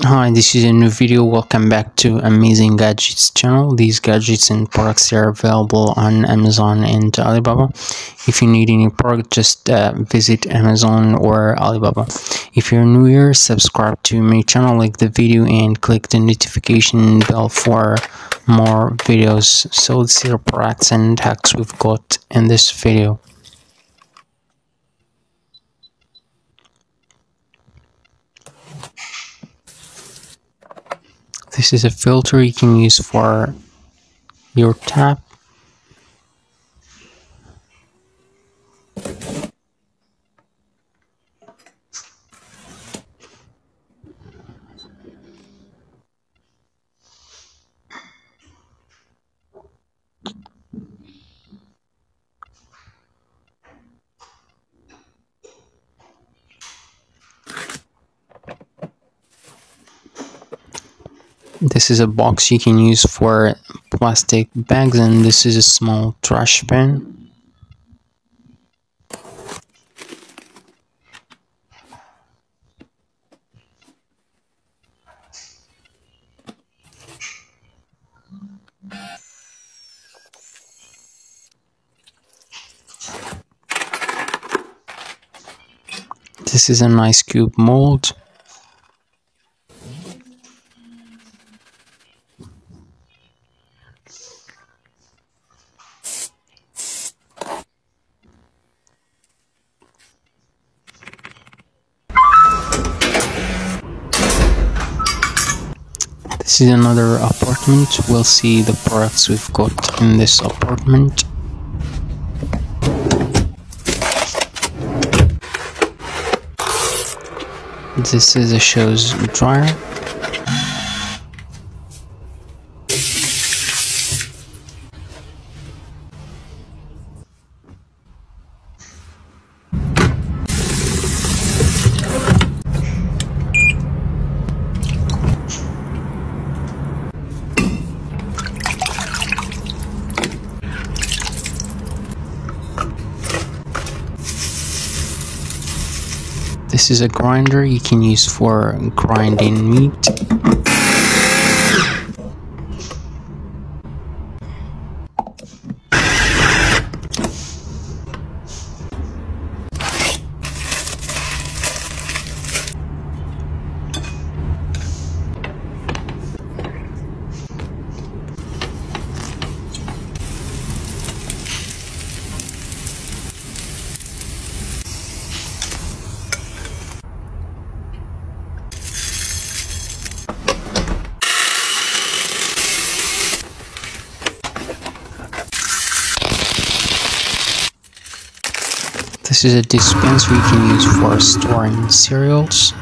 Hi, this is a new video. Welcome back to Amazing Gadgets channel. These gadgets and products are available on Amazon and Alibaba. If you need any product, just visit Amazon or Alibaba. If you're new here, subscribe to my channel, like the video, and click the notification bell for more videos. So let's see the products and hacks we've got in this video. This is a filter you can use for your tap. This is a box you can use for plastic bags, and this is a small trash bin. This is an ice cube mold. This is another apartment. We'll see the products we've got in this apartment. This is a shows dryer. This is a grinder you can use for grinding meat. This is a dispenser you can use for storing cereals.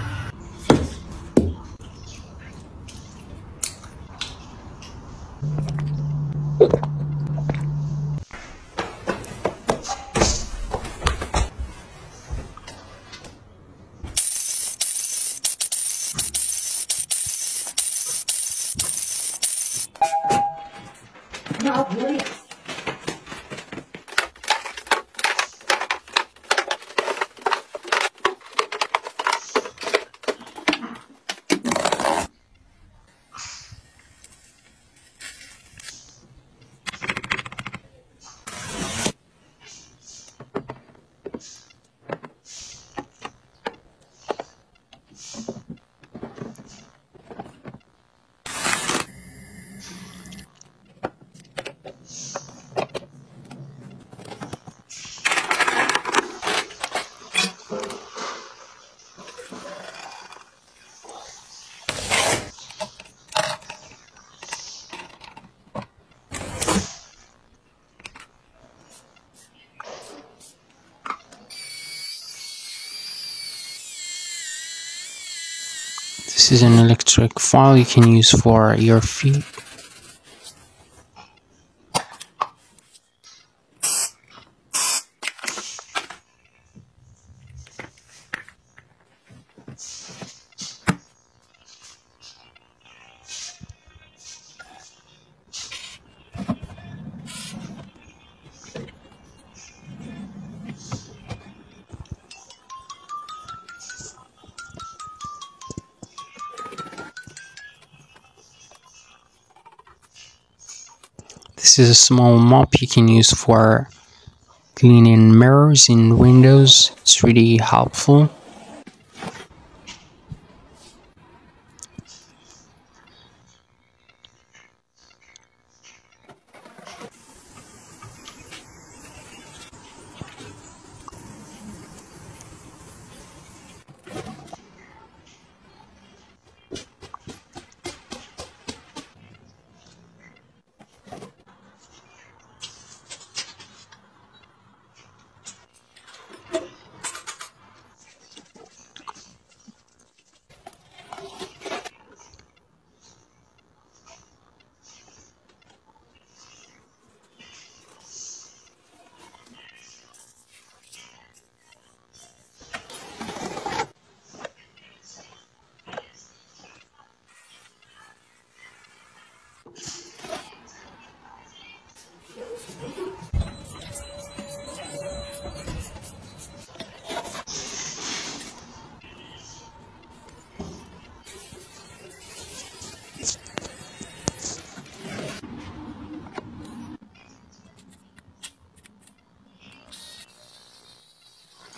This is an electric file you can use for your feet. This is a small mop you can use for cleaning mirrors in windows. It's really helpful.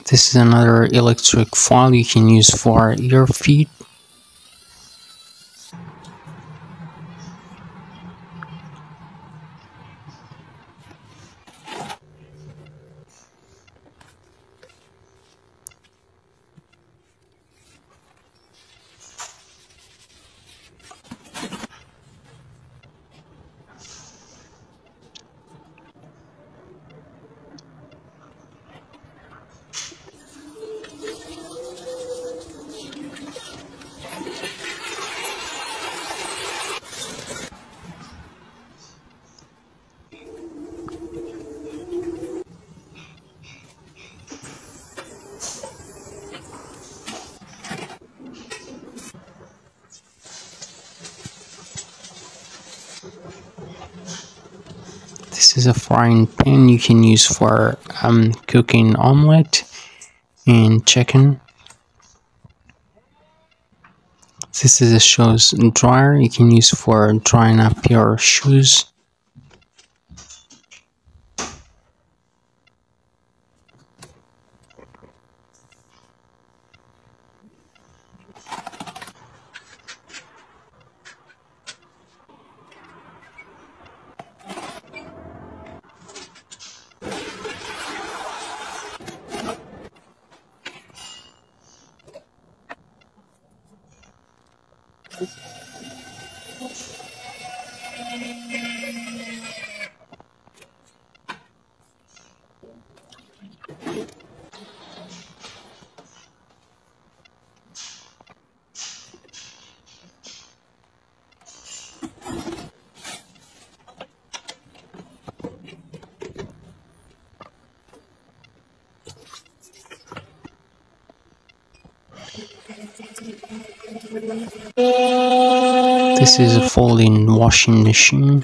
This is another electric file you can use for your feet. This is a frying pan you can use for cooking omelette and chicken. This is a shoes dryer you can use for drying up your shoes. This is a folding washing machine.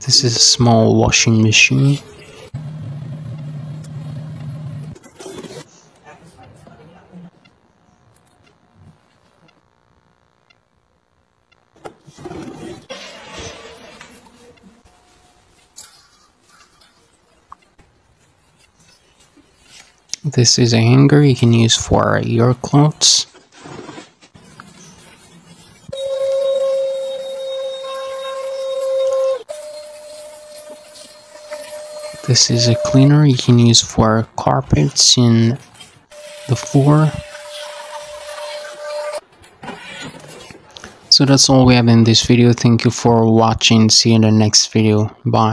This is a small washing machine. This is a hanger you can use for your clothes. This is a cleaner you can use for carpets in the floor. So that's all we have in this video. Thank you for watching. See you in the next video. Bye.